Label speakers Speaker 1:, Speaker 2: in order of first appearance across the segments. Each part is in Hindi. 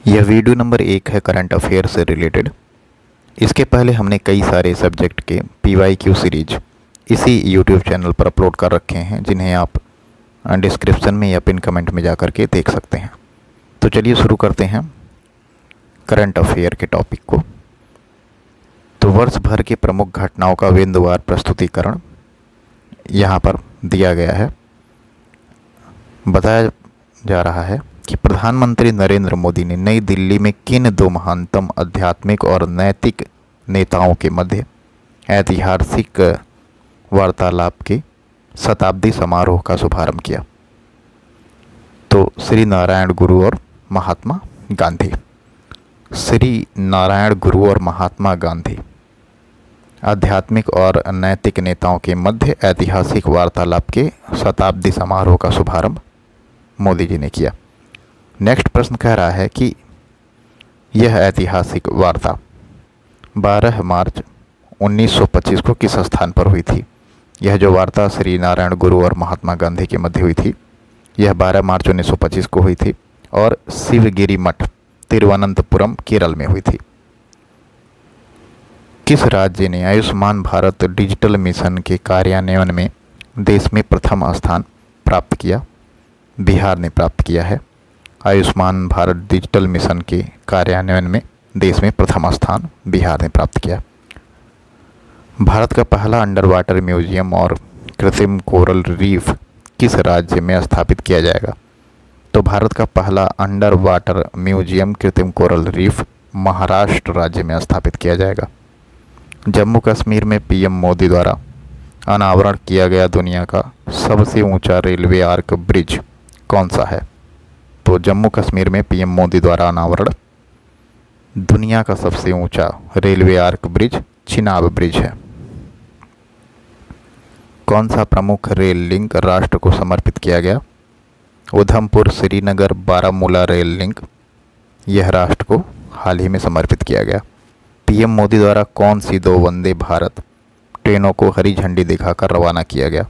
Speaker 1: यह वीडियो नंबर 1 है करंट अफेयर से रिलेटेड। इसके पहले हमने कई सारे सब्जेक्ट के PYQ सीरीज इसी यूट्यूब चैनल पर अपलोड कर रखे हैं, जिन्हें आप डिस्क्रिप्शन में या पिन कमेंट में जा कर के देख सकते हैं। तो चलिए शुरू करते हैं करंट अफेयर के टॉपिक को। तो वर्ष भर के प्रमुख घटनाओं का बिंदुवार प्रस्तुतिकरण यहाँ पर दिया गया है। बताया जा रहा है कि प्रधानमंत्री नरेंद्र मोदी ने नई दिल्ली में किन दो महानतम आध्यात्मिक और नैतिक नेताओं के मध्य ऐतिहासिक वार्तालाप के शताब्दी समारोह का शुभारंभ किया। तो श्री नारायण गुरु और महात्मा गांधी। श्री नारायण गुरु और महात्मा गांधी आध्यात्मिक और नैतिक नेताओं के मध्य ऐतिहासिक वार्तालाप के शताब्दी समारोह का शुभारंभ मोदी जी ने किया। नेक्स्ट प्रश्न कह रहा है कि यह ऐतिहासिक वार्ता 12 मार्च 1925 को किस स्थान पर हुई थी। यह जो वार्ता श्री नारायण गुरु और महात्मा गांधी के मध्य हुई थी, यह 12 मार्च 1925 को हुई थी और शिवगिरी मठ, तिरुवनंतपुरम, केरल में हुई थी। किस राज्य ने आयुष्मान भारत डिजिटल मिशन के कार्यान्वयन में देश में प्रथम स्थान प्राप्त किया। बिहार ने प्राप्त किया है। आयुष्मान भारत डिजिटल मिशन के कार्यान्वयन में देश में प्रथम स्थान बिहार ने प्राप्त किया। भारत का पहला अंडर वाटर म्यूजियम और कृत्रिम कोरल रीफ किस राज्य में स्थापित किया जाएगा। तो भारत का पहला अंडर वाटर म्यूजियम कृत्रिम कोरल रीफ महाराष्ट्र राज्य में स्थापित किया जाएगा। जम्मू कश्मीर में PM मोदी द्वारा अनावरण किया गया दुनिया का सबसे ऊंचा रेलवे आर्क ब्रिज कौन सा है। तो जम्मू कश्मीर में PM मोदी द्वारा अनावरण दुनिया का सबसे ऊंचा railway arch bridge Chenab bridge है। कौन सा प्रमुख रेल लिंक राष्ट्र को समर्पित किया गया। उधमपुर श्रीनगर बारामूला रेल लिंक, यह राष्ट्र को हाल ही में समर्पित किया गया। PM मोदी द्वारा कौन सी 2 वंदे भारत ट्रेनों को हरी झंडी दिखाकर रवाना किया गया।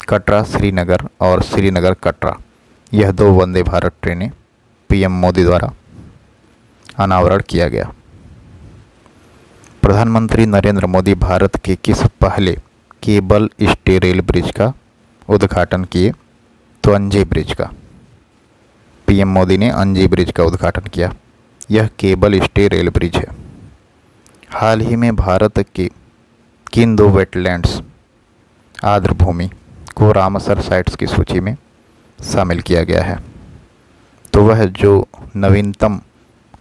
Speaker 1: कटरा श्रीनगर और श्रीनगर कटरा, यह 2 वंदे भारत ट्रेनें PM मोदी द्वारा अनावरण किया गया। प्रधानमंत्री नरेंद्र मोदी भारत के किस पहले केबल स्टे रेल ब्रिज का उद्घाटन किए। तो अंजी ब्रिज का। PM मोदी ने अंजी ब्रिज का उद्घाटन किया। यह केबल स्टे रेल ब्रिज है। हाल ही में भारत के किन 2 वेटलैंड्स आर्द्र भूमि को रामसर साइट्स की सूची में शामिल किया गया है। तो वह जो नवीनतम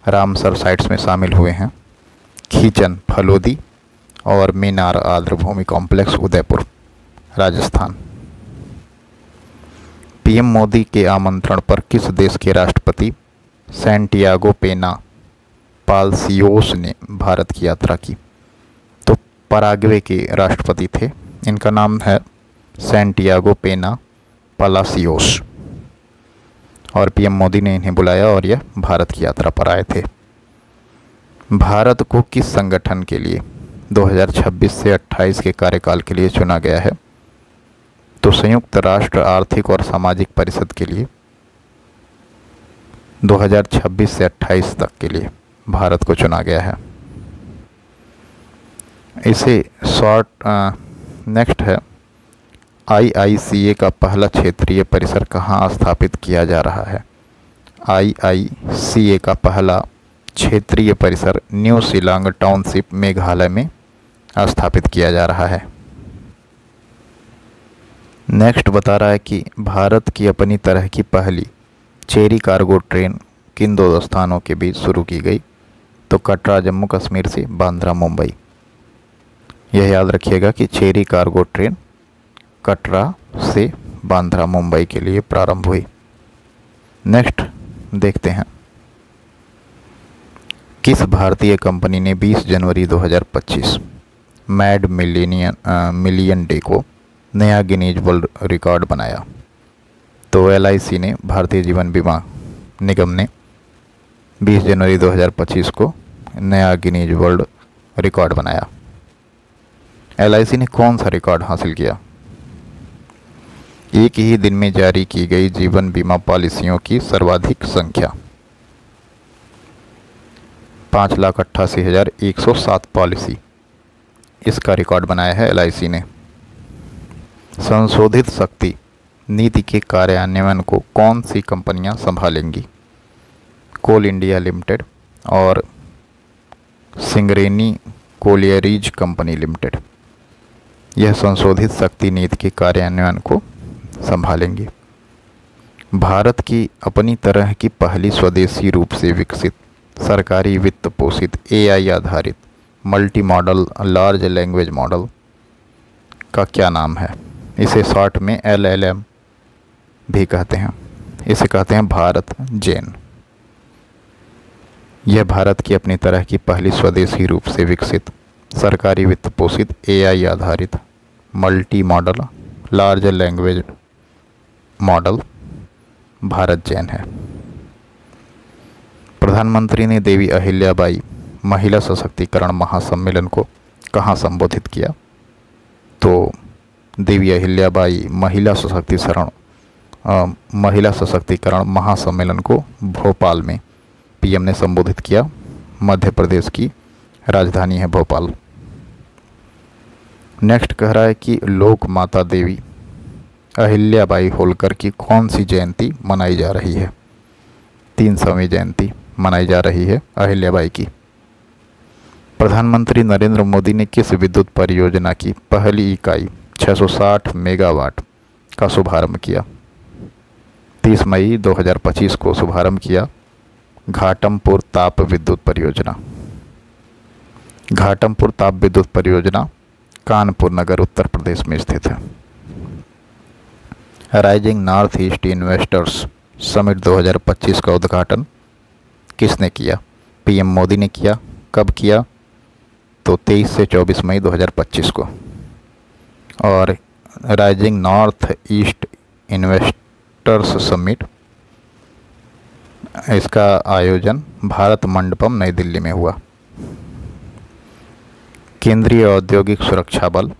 Speaker 1: रामसर साइट्स में शामिल हुए हैं, खीचन फलोदी और मीनार आर्द्र भूमि कॉम्प्लेक्स, उदयपुर, राजस्थान। PM मोदी के आमंत्रण पर किस देश के राष्ट्रपति सैंटियागो पेना पालसियोस ने भारत की यात्रा की। तो पराग्वे के राष्ट्रपति थे, इनका नाम है सैंटियागो पेना पालासियोस, और PM मोदी ने इन्हें बुलाया और यह भारत की यात्रा पर आए थे। भारत को किस संगठन के लिए 2026 से 28 के कार्यकाल के लिए चुना गया है। तो संयुक्त राष्ट्र आर्थिक और सामाजिक परिषद के लिए 2026 से 28 तक के लिए भारत को चुना गया है। इसे नेक्स्ट है, IICA का पहला क्षेत्रीय परिसर कहाँ स्थापित किया जा रहा है। IICA का पहला क्षेत्रीय परिसर न्यू शिलांग टाउनशिप, मेघालय में स्थापित किया जा रहा है। नेक्स्ट बता रहा है कि भारत की अपनी तरह की पहली चेरी कार्गो ट्रेन किन 2 स्थानों के बीच शुरू की गई। तो कटरा जम्मू कश्मीर से बांद्रा मुंबई। यह याद रखिएगा कि चेरी कार्गो ट्रेन कटरा से बांद्रा मुंबई के लिए प्रारंभ हुई। नेक्स्ट देखते हैं, किस भारतीय कंपनी ने 20 जनवरी 2025 मैड मिलियन डे को नया गिनीज वर्ल्ड रिकॉर्ड बनाया। तो LIC ने, भारतीय जीवन बीमा निगम ने 20 जनवरी 2025 को नया गिनीज वर्ल्ड रिकॉर्ड बनाया। LIC ने कौन सा रिकॉर्ड हासिल किया। एक ही दिन में जारी की गई जीवन बीमा पॉलिसियों की सर्वाधिक संख्या। 5,88,107 पॉलिसी, इसका रिकॉर्ड बनाया है LIC ने। संशोधित शक्ति नीति के कार्यान्वयन को कौन सी कंपनियां संभालेंगी? कोल इंडिया लिमिटेड और सिंगरेनी कोलियरीज कंपनी लिमिटेड, यह संशोधित शक्ति नीति के कार्यान्वयन को संभालेंगी। भारत की अपनी तरह की पहली स्वदेशी रूप से विकसित सरकारी वित्त पोषित AI आधारित multi modal large language model का क्या नाम है? इसे शॉर्ट में LLM भी कहते हैं। इसे कहते हैं भारत जेन। यह भारत की अपनी तरह की पहली स्वदेशी रूप से विकसित सरकारी वित्त पोषित AI आधारित multi modal large language model BharatGen है। प्रधानमंत्री ने देवी अहिल्याबाई महिला सशक्तिकरण महासम्मेलन को कहाँ संबोधित किया? तो देवी अहिल्याबाई महिला सशक्तिकरण महासम्मेलन को भोपाल में PM ने संबोधित किया। मध्य प्रदेश की राजधानी है भोपाल। नेक्स्ट कह रहा है कि लोक माता देवी अहिल्याबाई होलकर की कौन सी जयंती मनाई जा रही है? 300वीं जयंती मनाई जा रही है अहिल्याबाई की। प्रधानमंत्री नरेंद्र मोदी ने किस विद्युत परियोजना की पहली इकाई 660 मेगावाट का शुभारंभ किया? 30 मई 2025 को शुभारंभ किया घाटमपुर ताप विद्युत परियोजना। घाटमपुर ताप विद्युत परियोजना कानपुर नगर उत्तर प्रदेश में स्थित है। Rising north east investors summit 2025 का उद्घाटन किसने किया? PM मोदी ने किया। कब किया? तो 23 से 24 मई 2025 को। और rising north east investors summit, इसका आयोजन भारत मंडपम नई दिल्ली में हुआ। केंद्रीय औद्योगिक सुरक्षा बल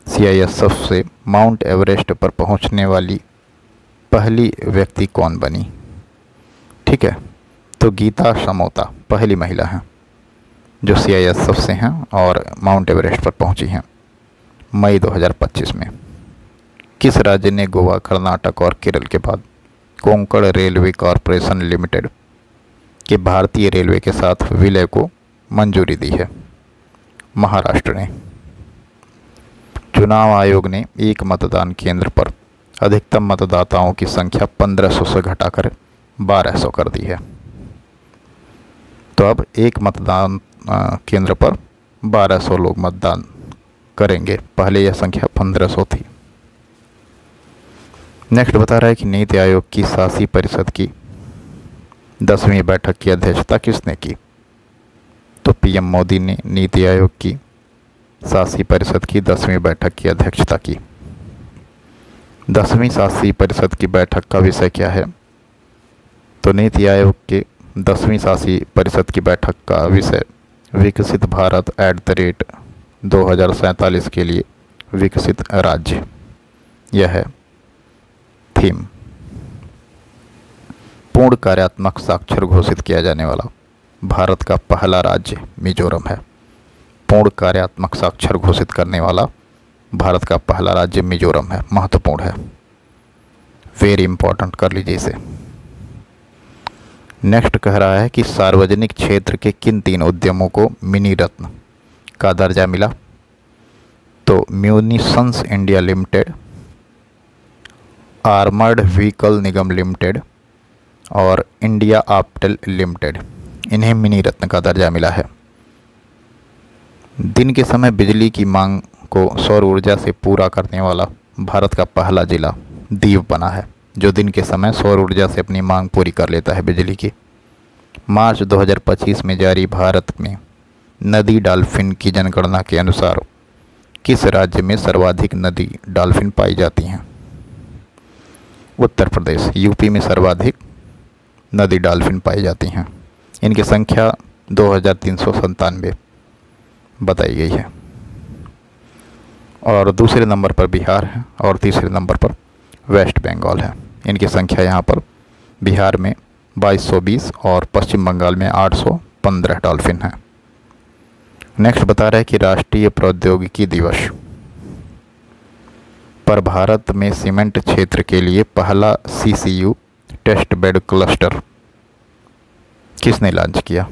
Speaker 1: CISF से माउंट एवरेस्ट पर पहुंचने वाली पहली व्यक्ति कौन बनी? ठीक है, तो गीता समोता पहली महिला हैं जो CISF से हैं और माउंट एवरेस्ट पर पहुंची हैं मई 2025 में। किस राज्य ने गोवा, कर्नाटक और केरल के बाद कोंकण रेलवे कॉरपोरेशन लिमिटेड के भारतीय रेलवे के साथ विलय को मंजूरी दी है? महाराष्ट्र ने। चुनाव आयोग ने एक मतदान केंद्र पर अधिकतम मतदाताओं की संख्या 1500 से घटाकर 1200 कर दी है। तो अब एक मतदान केंद्र पर 1200 लोग मतदान करेंगे, पहले यह संख्या 1500 थी। नेक्स्ट बता रहा है कि नीति आयोग की शासी परिषद की 10वीं बैठक की अध्यक्षता किसने की? तो PM मोदी ने नीति आयोग की शासी परिषद की 10वीं बैठक की अध्यक्षता की। 10वीं शासी परिषद की बैठक का विषय क्या है? तो नीति आयोग के 10वीं शासी परिषद की बैठक का विषय विकसित भारत @2047 के लिए विकसित राज्य, यह है थीम। पूर्ण कार्यात्मक साक्षर घोषित किया जाने वाला भारत का पहला राज्य मिजोरम है। पूर्ण कार्यात्मक साक्षर घोषित करने वाला भारत का पहला राज्य मिजोरम है। महत्वपूर्ण है, वेरी इंपॉर्टेंट, कर लीजिए इसे। नेक्स्ट कह रहा है कि सार्वजनिक क्षेत्र के किन 3 उद्यमों को मिनी रत्न का दर्जा मिला? तो munitions India limited, armoured vehicle निगम लिमिटेड और इंडिया ऑप्टेल लिमिटेड, इन्हें मिनी रत्न का दर्जा मिला है। दिन के समय बिजली की मांग को सौर ऊर्जा से पूरा करने वाला भारत का पहला जिला दीव बना है, जो दिन के समय सौर ऊर्जा से अपनी मांग पूरी कर लेता है बिजली की। मार्च 2025 में जारी भारत में नदी डॉल्फिन की जनगणना के अनुसार किस राज्य में सर्वाधिक नदी डॉल्फिन पाई जाती हैं? उत्तर प्रदेश। यूपी में सर्वाधिक नदी डॉल्फिन पाई जाती हैं। इनकी संख्या 2397 बताई गई है। और दूसरे नंबर पर बिहार है और तीसरे नंबर पर वेस्ट बंगाल है। इनकी संख्या यहाँ पर बिहार में 2220 और पश्चिम बंगाल में 15 डॉल्फिन हैं। नेक्स्ट बता रहा है कि राष्ट्रीय प्रौद्योगिकी दिवस पर भारत में सीमेंट क्षेत्र के लिए पहला CCU टेस्ट बेड क्लस्टर किसने लॉन्च किया?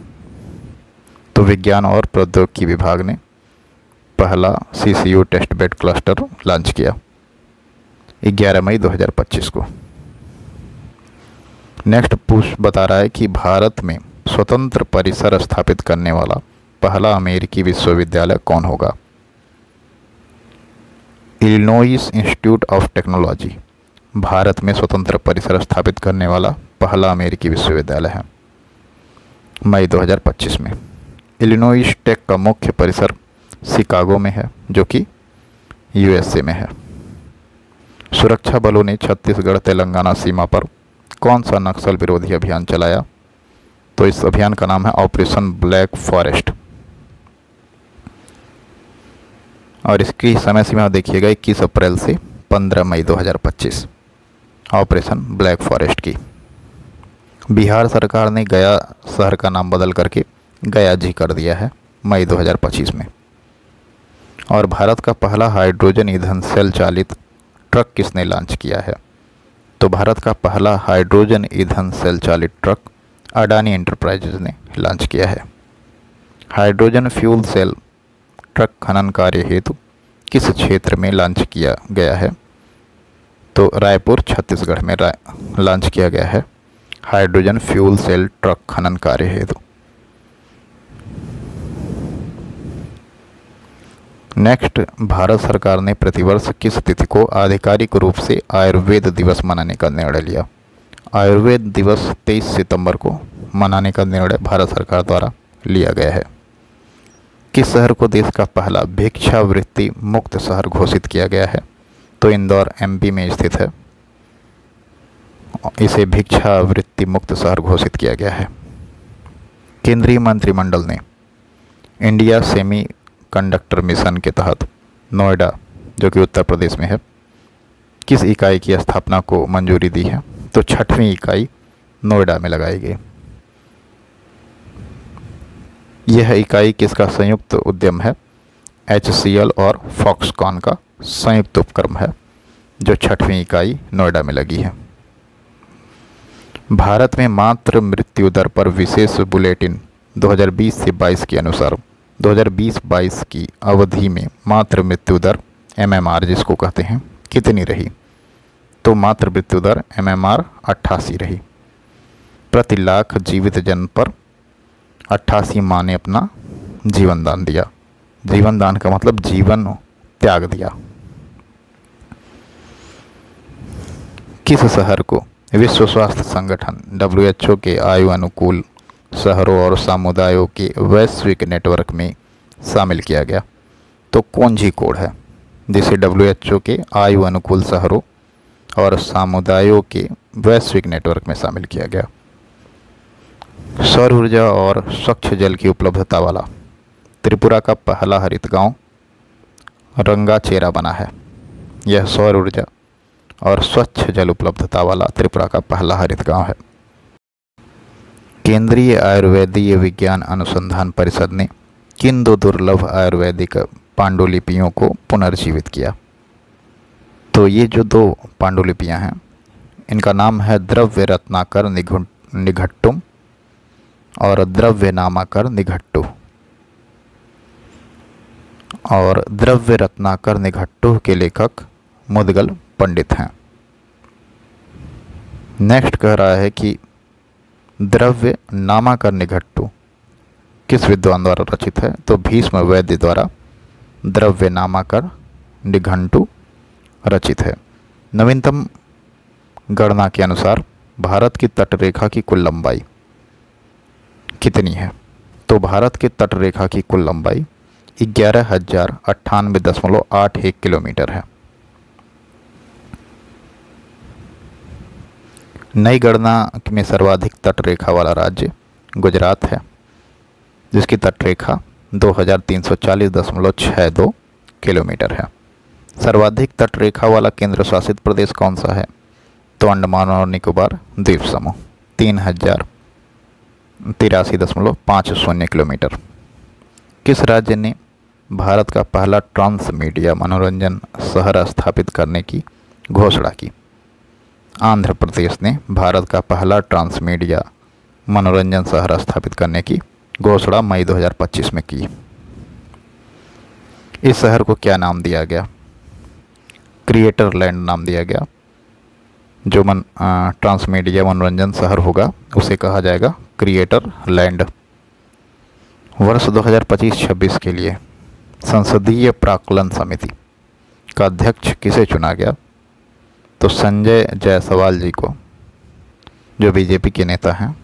Speaker 1: तो विज्ञान और प्रौद्योगिकी विभाग ने पहला CCU test bed cluster launch किया 11 मई 2025 को। नेक्स्ट बता रहा है कि भारत में स्वतंत्र परिसर स्थापित करने वाला पहला अमेरिकी विश्वविद्यालय कौन होगा? Illinois institute of technology Bharat में स्वतंत्र परिसर स्थापित करने वाला पहला अमेरिकी विश्वविद्यालय है मई 2025 में। इलिनॉइस टेक का मुख्य परिसर शिकागो में है जो कि USA में है। सुरक्षा बलों ने छत्तीसगढ़ तेलंगाना सीमा पर कौन सा नक्सल विरोधी अभियान चलाया? तो इस अभियान का नाम है ऑपरेशन ब्लैक फॉरेस्ट और इसकी समय सीमा देखिएगा 21 अप्रैल से 15 मई 2025 ऑपरेशन ब्लैक फॉरेस्ट की। बिहार सरकार ने गया शहर का नाम बदल करके गया जी कर दिया है मई 2025 में। और भारत का पहला हाइड्रोजन ईंधन सेल चालित ट्रक किसने लॉन्च किया है? तो भारत का पहला हाइड्रोजन ईंधन सेल चालित ट्रक अडानी एंटरप्राइजेज ने लॉन्च किया है। हाइड्रोजन फ्यूल सेल ट्रक खनन कार्य हेतु किस क्षेत्र में लॉन्च किया गया है? तो रायपुर छत्तीसगढ़ में लॉन्च किया गया है हाइड्रोजन फ्यूल सेल ट्रक खनन कार्य हेतु। नेक्स्ट, भारत सरकार ने प्रतिवर्ष किस तिथि को आधिकारिक रूप से आयुर्वेद दिवस मनाने का निर्णय लिया? आयुर्वेद दिवस 23 सितंबर को मनाने का निर्णय भारत सरकार द्वारा लिया गया है। किस शहर को देश का पहला भिक्षावृत्ति मुक्त शहर घोषित किया गया है? तो इंदौर MP में स्थित है, इसे भिक्षावृत्ति मुक्त शहर घोषित किया गया है। केंद्रीय मंत्रिमंडल ने इंडिया सेमी कंडक्टर मिशन के तहत नोएडा, जो कि उत्तर प्रदेश में है, किस इकाई की स्थापना को मंजूरी दी है? तो 6वीं इकाई नोएडा में लगाई गई। यह इकाई किसका संयुक्त उद्यम है? HCL और फॉक्सकॉन का संयुक्त उपक्रम है, जो 6वीं इकाई नोएडा में लगी है। भारत में मातृ मृत्यु दर पर विशेष बुलेटिन 2020 से 22 के अनुसार 2020-22 की अवधि में मातृ मृत्यु दर MMR जिसको कहते हैं कितनी रही? तो मातृ मृत्यु दर MMR 88 रही। प्रति लाख जीवित जन पर 88 माँ ने अपना जीवन दान दिया। जीवन दान का मतलब जीवन त्याग दिया। किस शहर को विश्व स्वास्थ्य संगठन WHO के आयु अनुकूल शहरों और समुदायों के वैश्विक नेटवर्क में शामिल किया गया? तो कोझिकोड है, जिसे WHO के आयु अनुकूल शहरों और समुदायों के वैश्विक नेटवर्क में शामिल किया गया। सौर ऊर्जा और स्वच्छ जल की उपलब्धता वाला त्रिपुरा का पहला हरित गांव रंगाचेरा बना है। यह सौर ऊर्जा और स्वच्छ जल उपलब्धता वाला त्रिपुरा का पहला हरित गांव है। केंद्रीय आयुर्वेदीय विज्ञान अनुसंधान परिषद ने किन 2 दुर्लभ आयुर्वेदिक पांडुलिपियों को पुनर्जीवित किया? तो ये जो 2 पांडुलिपियां हैं, इनका नाम है द्रव्य रत्नाकर निघट्टुम और द्रव्य नामाकर निघट्टु। और द्रव्य रत्नाकर निघट्टु के लेखक मुदगल पंडित हैं। नेक्स्ट कह रहा है कि द्रव्य नामाकर निघट्टु किस विद्वान द्वारा रचित है? तो भीष्म वैद्य द्वारा द्रव्य नामाकर निघंटु रचित है। नवीनतम गणना के अनुसार भारत की तटरेखा की कुल लंबाई कितनी है? तो भारत के तटरेखा की कुल लंबाई 11,098.81 किलोमीटर है। नई गणना में सर्वाधिक तटरेखा वाला राज्य गुजरात है, जिसकी तटरेखा 2340.62 किलोमीटर है। सर्वाधिक तटरेखा वाला केंद्र शासित प्रदेश कौन सा है? तो अंडमान और निकोबार द्वीप समूह 83.50 किलोमीटर। किस राज्य ने भारत का पहला ट्रांस मीडिया मनोरंजन शहर स्थापित करने की घोषणा की? आंध्र प्रदेश ने भारत का पहला ट्रांस मीडिया मनोरंजन शहर स्थापित करने की घोषणा मई 2025 में की। इस शहर को क्या नाम दिया गया? क्रिएटर लैंड नाम दिया गया। जो ट्रांस मीडिया मनोरंजन शहर होगा उसे कहा जाएगा क्रिएटर लैंड। वर्ष 2025-26 के लिए संसदीय प्राक्कलन समिति का अध्यक्ष किसे चुना गया? तो संजय जायसवाल जी को, जो बीजेपी के नेता हैं।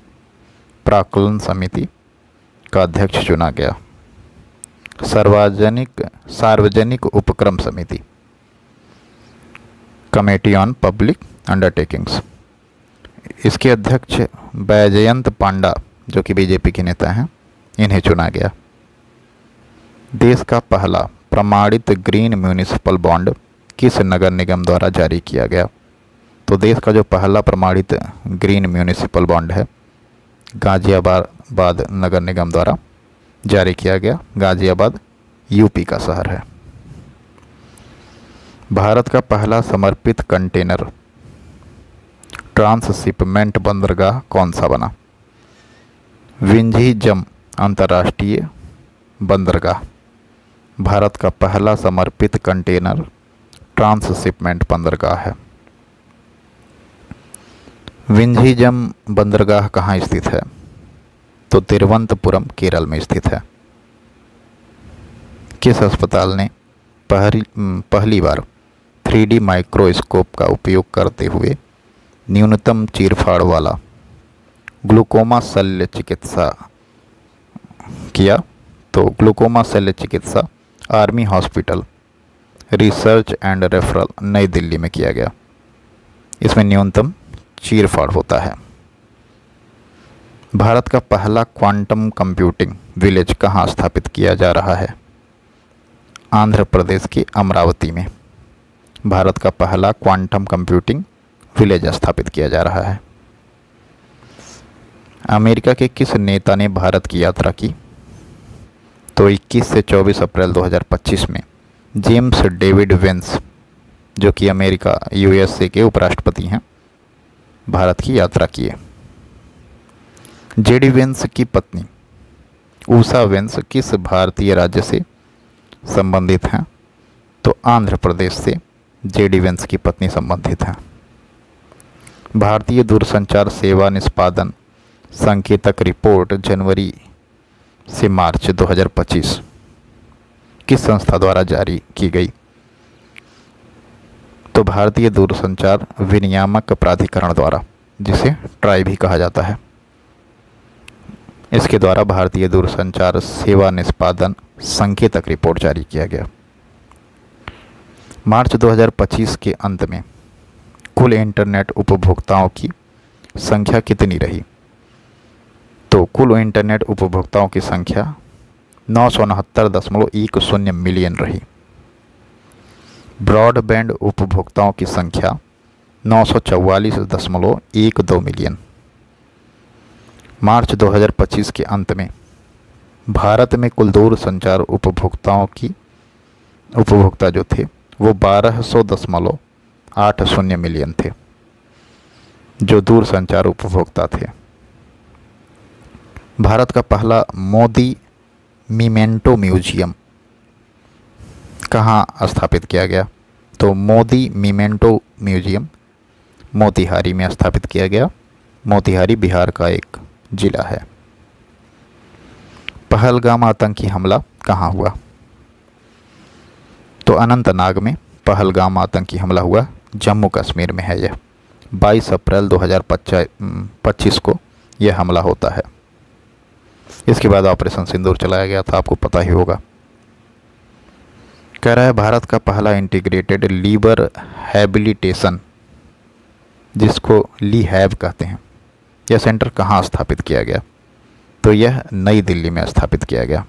Speaker 1: प्राक्कलन समिति का अध्यक्ष चुना गया। सार्वजनिक उपक्रम समिति, कमेटी ऑन पब्लिक अंडरटेकिंग्स, इसके अध्यक्ष बैजयंत पांडा, जो कि बीजेपी के नेता हैं, इन्हें चुना गया। देश का पहला प्रमाणित ग्रीन म्यूनिसिपल बॉन्ड किस नगर निगम द्वारा जारी किया गया? तो देश का जो पहला प्रमाणित ग्रीन म्यूनिसिपल बॉन्ड है गाजियाबाद नगर निगम द्वारा जारी किया गया। गाजियाबाद यूपी का शहर है। भारत का पहला समर्पित कंटेनर ट्रांसशिपमेंट बंदरगाह कौन सा बना? विंझीजम अंतर्राष्ट्रीय बंदरगाह भारत का पहला समर्पित कंटेनर ट्रांसशिपमेंट बंदरगाह है। विंझीजम बंदरगाह कहाँ स्थित है? तो तिरुवनंतपुरम केरल में स्थित है। किस अस्पताल ने पहली बार 3D माइक्रोस्कोप का उपयोग करते हुए न्यूनतम चीरफाड़ वाला ग्लूकोमा शल्य चिकित्सा किया? तो ग्लूकोमा शल्य चिकित्सा army hospital research and referral नई दिल्ली में किया गया। इसमें न्यूनतम चीरफाड़ होता है। भारत का पहला क्वांटम कंप्यूटिंग विलेज कहाँ स्थापित किया जा रहा है? आंध्र प्रदेश के अमरावती में भारत का पहला क्वांटम कंप्यूटिंग विलेज स्थापित किया जा रहा है। अमेरिका के किस नेता ने भारत की यात्रा की? तो 21 से 24 अप्रैल 2025 में जेम्स डेविड वेंस, जो कि अमेरिका USA के उपराष्ट्रपति हैं, भारत की यात्रा किए। JD वेंस की पत्नी उषा वेंस किस भारतीय राज्य से संबंधित हैं? तो आंध्र प्रदेश से JD वेंस की पत्नी संबंधित हैं। भारतीय दूरसंचार सेवा निष्पादन संकेतक रिपोर्ट जनवरी से मार्च 2025 किस संस्था द्वारा जारी की गई? तो भारतीय दूरसंचार विनियामक प्राधिकरण द्वारा, जिसे ट्राई भी कहा जाता है, इसके द्वारा भारतीय दूरसंचार सेवा निष्पादन संकेतक रिपोर्ट जारी किया गया। मार्च 2025 के अंत में कुल इंटरनेट उपभोक्ताओं की संख्या कितनी रही? तो कुल इंटरनेट उपभोक्ताओं की संख्या 969.10 मिलियन रही। ब्रॉडबैंड उपभोक्ताओं की संख्या 944.12 मिलियन। मार्च 2025 के अंत में भारत में कुल दूरसंचार उपभोक्ता जो थे वो 1200.80 मिलियन थे, जो दूरसंचार उपभोक्ता थे। भारत का पहला मोदी मीमेंटो म्यूजियम कहाँ स्थापित किया गया? तो मोदी मीमेंटो म्यूजियम मोतिहारी में स्थापित किया गया। मोतिहारी बिहार का एक जिला है। पहलगाम आतंकी हमला कहाँ हुआ? तो अनंतनाग में पहलगाम आतंकी हमला हुआ, जम्मू कश्मीर में है यह। 22 अप्रैल 2025 को यह हमला होता है। इसके बाद ऑपरेशन सिंदूर चलाया गया था, आपको पता ही होगा। कह रहा है भारत का पहला इंटीग्रेटेड लीवर हैबिलिटेशन, जिसको लीहैब कहते हैं, यह सेंटर कहाँ स्थापित किया गया? तो यह नई दिल्ली में स्थापित किया गया।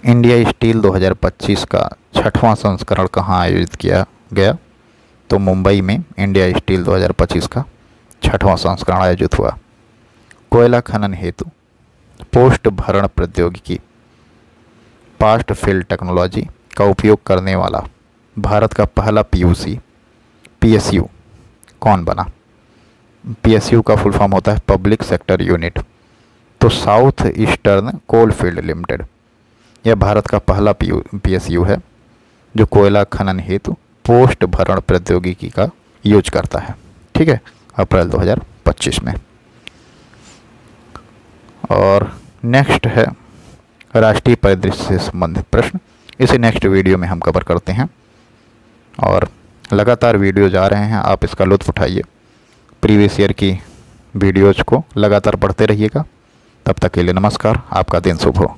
Speaker 1: इंडिया स्टील 2025 का 6वां संस्करण कहाँ आयोजित किया गया? तो मुंबई में इंडिया स्टील 2025 का 6वां संस्करण आयोजित हुआ। कोयला खनन हेतु पोस्ट भरण प्रौद्योगिकी पास्ट फिल टेक्नोलॉजी का उपयोग करने वाला भारत का पहला PSU कौन बना? PSU का फुल फॉर्म होता है पब्लिक सेक्टर यूनिट। तो south eastern coal field limited, यह भारत का पहला PSU है जो कोयला खनन हेतु पोस्ट भरण प्रौद्योगिकी का यूज करता है। ठीक है, अप्रैल 2025 में। और नेक्स्ट है राष्ट्रीय परिदृश्य से संबंधित प्रश्न। इसे नेक्स्ट वीडियो में हम कवर करते हैं और लगातार वीडियो जा रहे हैं, आप इसका लुत्फ़ उठाइए। प्रीवियस ईयर की वीडियोज़ को लगातार पढ़ते रहिएगा। तब तक के लिए नमस्कार, आपका दिन शुभ हो।